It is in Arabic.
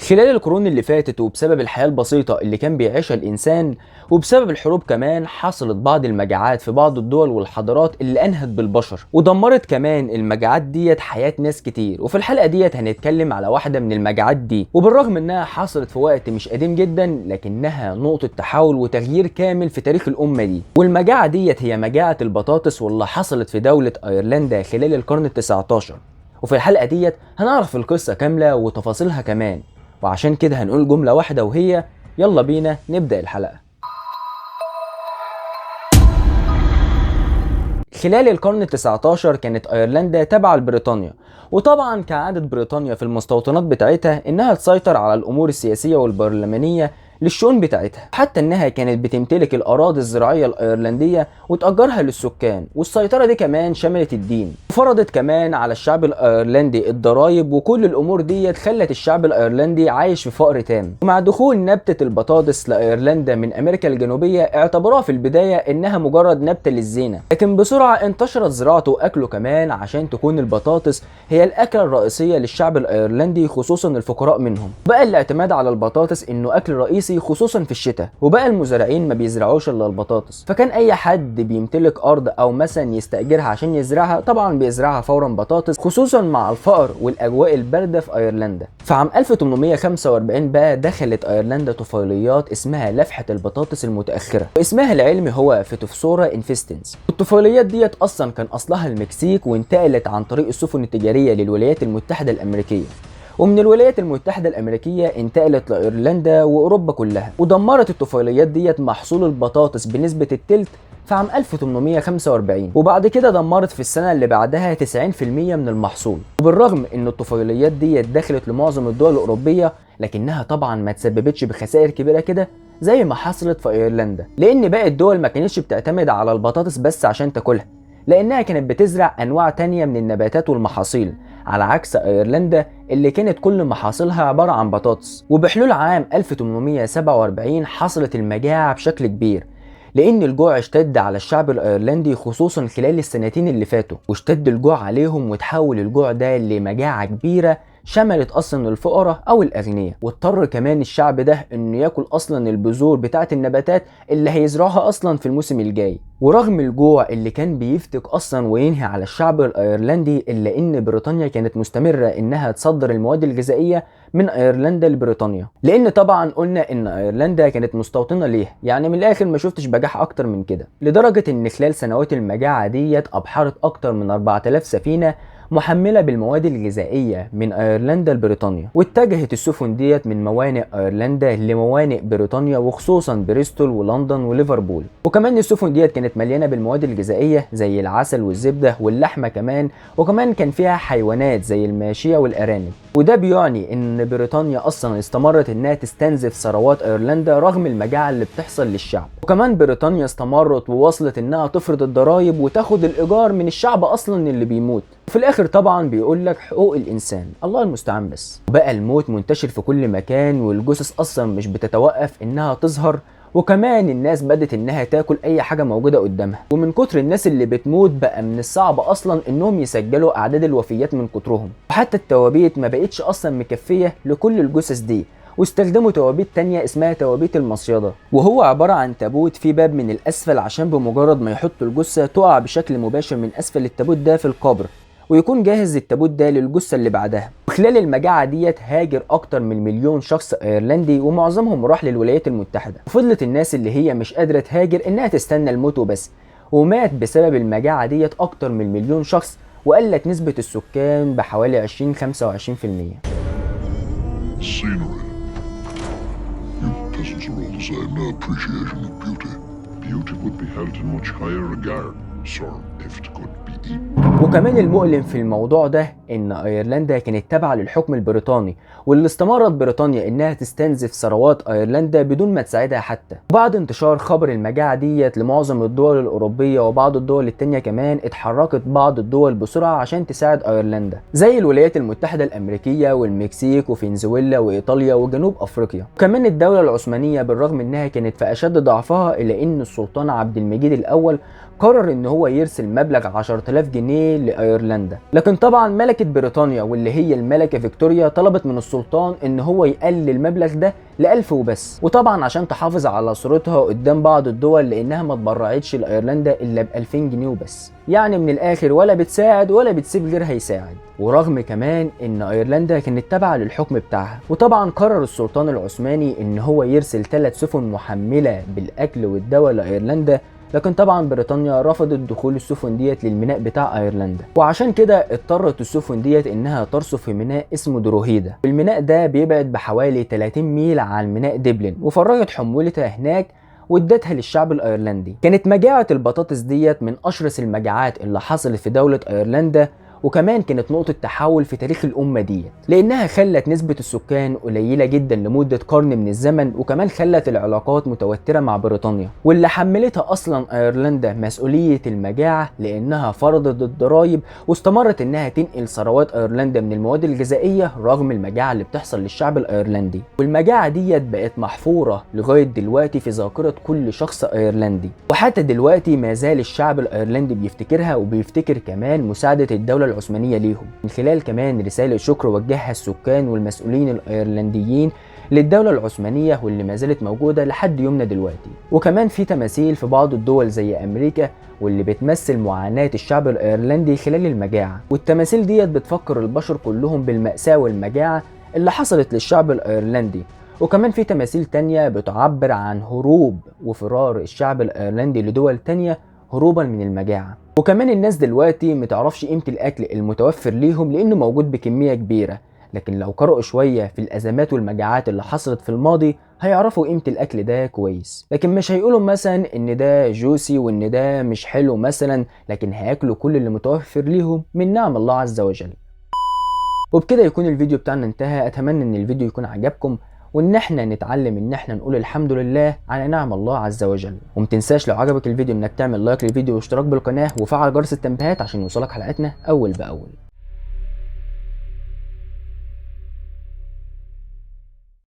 خلال القرون اللي فاتت وبسبب الحياة البسيطة اللي كان بيعيشها الإنسان وبسبب الحروب كمان حصلت بعض المجاعات في بعض الدول والحضارات اللي أنهت بالبشر ودمرت كمان المجاعات ديت حياة ناس كتير. وفي الحلقة ديت هنتكلم على واحدة من المجاعات دي، وبالرغم إنها حصلت في وقت مش قديم جدا لكنها نقطة تحول وتغيير كامل في تاريخ الأمة دي. والمجاعة ديت هي مجاعة البطاطس واللي حصلت في دولة أيرلندا خلال القرن ال19. وفي الحلقة ديت هنعرف القصة كاملة وتفاصيلها كمان، وعشان كده هنقول جملة واحدة وهي يلا بينا نبدأ الحلقة. خلال القرن ال19 كانت أيرلندا تابعة لبريطانيا، وطبعا كعادة بريطانيا في المستوطنات بتاعتها إنها تسيطر على الأمور السياسية والبرلمانية للشؤون بتاعتها، حتى إنها كانت بتمتلك الأراضي الزراعية الأيرلندية وتأجرها للسكان. والسيطرة دي كمان شملت الدين، وفرضت كمان على الشعب الأيرلندي الضرائب، وكل الأمور دي خلت الشعب الأيرلندي عايش في فقر تام. ومع دخول نبتة البطاطس لأيرلندا من أمريكا الجنوبية اعتبروها في البداية إنها مجرد نبتة للزينة، لكن بسرعة انتشرت زراعته وأكله كمان عشان تكون البطاطس هي الأكلة الرئيسية للشعب الأيرلندي خصوصا الفقراء منهم. بقى الاعتماد على البطاطس إنه أكل رئيسي خصوصا في الشتاء، وبقى المزارعين ما بيزرعوش الا البطاطس، فكان اي حد بيمتلك ارض او مثلا يستاجرها عشان يزرعها طبعا بيزرعها فورا بطاطس، خصوصا مع الفقر والاجواء البارده في ايرلندا. فعام 1845 بقى دخلت ايرلندا طفيليات اسمها لفحه البطاطس المتاخره، واسمها العلمي هو فيتوفثورا انفستنس. الطفيليات ديت اصلا كان اصلها المكسيك، وانتقلت عن طريق السفن التجاريه للولايات المتحده الامريكيه، ومن الولايات المتحدة الأمريكية انتقلت لإيرلندا وأوروبا كلها، ودمرت الطفيليات ديت محصول البطاطس بنسبة التلت في عام 1845، وبعد كده دمرت في السنة اللي بعدها 90% من المحصول. وبالرغم إن الطفيليات ديت دخلت لمعظم الدول الأوروبية لكنها طبعا ما تسببتش بخسائر كبيرة كده زي ما حصلت في إيرلندا، لأن باقي الدول ما كانتش بتعتمد على البطاطس بس عشان تاكلها، لأنها كانت بتزرع أنواع تانية من النباتات والمحاصيل، على عكس أيرلندا اللي كانت كل محاصيلها عبارة عن بطاطس. وبحلول عام 1847 حصلت المجاعة بشكل كبير، لأن الجوع اشتد على الشعب الأيرلندي خصوصا خلال السنتين اللي فاتوا، واشتد الجوع عليهم وتحول الجوع ده لمجاعة كبيرة شملت اصلا الفقراء او الاغنياء. واضطر كمان الشعب ده انه ياكل اصلا البذور بتاعه النباتات اللي هيزرعوها اصلا في الموسم الجاي. ورغم الجوع اللي كان بيفتك اصلا وينهي على الشعب الايرلندي، الا ان بريطانيا كانت مستمره انها تصدر المواد الغذائيه من ايرلندا لبريطانيا، لان طبعا قلنا ان ايرلندا كانت مستوطنه ليه، يعني من الاخر ما شفتش بجاح اكتر من كده. لدرجه ان خلال سنوات المجاعه ديت ابحرت اكتر من 4000 سفينه محملة بالمواد الغذائية من ايرلندا لبريطانيا، واتجهت السفن ديت من موانئ ايرلندا لموانئ بريطانيا وخصوصا بريستول ولندن وليفربول. وكمان السفن ديت كانت مليانة بالمواد الغذائية زي العسل والزبدة واللحمة كمان، وكمان كان فيها حيوانات زي الماشية والارانب. وده بيعني ان بريطانيا اصلا استمرت انها تستنزف ثروات ايرلندا رغم المجاعة اللي بتحصل للشعب. وكمان بريطانيا استمرت ووصلت انها تفرض الضرائب وتاخد الايجار من الشعب اصلا اللي بيموت. وفي الاخر طبعا بيقول لك حقوق الانسان، الله المستعان. بس وبقى الموت منتشر في كل مكان، والجثث اصلا مش بتتوقف انها تظهر، وكمان الناس بدت انها تاكل اي حاجه موجوده قدامها. ومن كتر الناس اللي بتموت بقى من الصعب اصلا انهم يسجلوا اعداد الوفيات من كترهم، وحتى التوابيت ما بقتش اصلا مكفيه لكل الجثث دي، واستخدموا توابيت تانية اسمها توابيت المصيدة، وهو عبارة عن تابوت فيه باب من الأسفل عشان بمجرد ما يحطوا الجثة تقع بشكل مباشر من أسفل التابوت ده في القبر، ويكون جاهز التابوت ده للجثة اللي بعدها. وخلال المجاعة ديت هاجر أكتر من 1,000,000 شخص أيرلندي، ومعظمهم راح للولايات المتحدة. وفضلت الناس اللي هي مش قادرة تهاجر إنها تستنى الموت وبس، ومات بسبب المجاعة ديت أكتر من 1,000,000 شخص، وقلت نسبة السكان بحوالي 20-25%. Peasants are all the same, no appreciation of beauty. Beauty would be held in much higher regard, sir, if it could be eaten. وكمان المؤلم في الموضوع ده ان ايرلندا كانت تابعه للحكم البريطاني، واللي استمرت بريطانيا انها تستنزف ثروات ايرلندا بدون ما تساعدها حتى. وبعد انتشار خبر المجاعه ديت لمعظم الدول الاوروبيه وبعض الدول التانية كمان، اتحركت بعض الدول بسرعه عشان تساعد ايرلندا، زي الولايات المتحده الامريكيه والمكسيك وفنزويلا وايطاليا وجنوب افريقيا. وكمان الدوله العثمانيه بالرغم انها كانت في اشد ضعفها، الا ان السلطان عبد المجيد الاول قرر ان هو يرسل مبلغ 10,000 جنيه لايرلندا. لكن طبعا ملكة وملكة بريطانيا واللي هي الملكة فيكتوريا طلبت من السلطان ان هو يقلل المبلغ ده ل1000 وبس، وطبعا عشان تحافظ على صورتها قدام بعض الدول لانها ما اتبرعتش لايرلندا الا ب2000 جنيه وبس، يعني من الاخر ولا بتساعد ولا بتسيب غيرها يساعد. ورغم كمان ان ايرلندا كانت تابعة للحكم بتاعها، وطبعا قرر السلطان العثماني ان هو يرسل 3 سفن محملة بالاكل والدواء لايرلندا، لكن طبعا بريطانيا رفضت دخول السفن ديت للميناء بتاع ايرلندا، وعشان كده اضطرت السفن ديت انها ترصف في ميناء اسمه دروهيدا. الميناء ده بيبعد بحوالي 30 ميل عن ميناء دبلن، وفرجت حمولتها هناك وادتها للشعب الايرلندي. كانت مجاعة البطاطس ديت من اشرس المجاعات اللي حصلت في دولة ايرلندا، وكمان كانت نقطة تحول في تاريخ الأمة ديت، لأنها خلت نسبة السكان قليلة جدا لمدة قرن من الزمن، وكمان خلت العلاقات متوترة مع بريطانيا، واللي حملتها أصلا أيرلندا مسؤولية المجاعة لأنها فرضت الضرايب واستمرت إنها تنقل ثروات أيرلندا من المواد الغذائية رغم المجاعة اللي بتحصل للشعب الأيرلندي. والمجاعة ديت بقت محفورة لغاية دلوقتي في ذاكرة كل شخص أيرلندي، وحتى دلوقتي ما زال الشعب الأيرلندي بيفتكرها، وبيفتكر كمان مساعدة الدولة العثمانية ليهم من خلال كمان رسالة شكر وجهها السكان والمسؤولين الأيرلنديين للدولة العثمانية واللي ما زالت موجودة لحد يومنا دلوقتي. وكمان في تماثيل في بعض الدول زي أمريكا واللي بتمثل معاناة الشعب الأيرلندي خلال المجاعة، والتماثيل ديت بتفكر البشر كلهم بالمأساة والمجاعة اللي حصلت للشعب الأيرلندي. وكمان في تماثيل تانية بتعبر عن هروب وفرار الشعب الأيرلندي لدول تانية هروبا من المجاعة. وكمان الناس دلوقتي متعرفش قيمة الأكل المتوفر ليهم لأنه موجود بكمية كبيرة، لكن لو قرأوا شوية في الأزمات والمجاعات اللي حصلت في الماضي هيعرفوا قيمة الأكل ده كويس، لكن مش هيقولوا مثلا إن ده جوسي وإن ده مش حلو مثلا، لكن هياكلوا كل اللي متوفر ليهم من نعم الله عز وجل. وبكده يكون الفيديو بتاعنا انتهى. أتمنى إن الفيديو يكون عجبكم، وان احنا نتعلم ان احنا نقول الحمد لله على نعم الله عز وجل. ومتنساش لو عجبك الفيديو انك تعمل لايك للفيديو واشتراك بالقناة وفعل جرس التنبيهات عشان يوصلك حلقاتنا اول باول.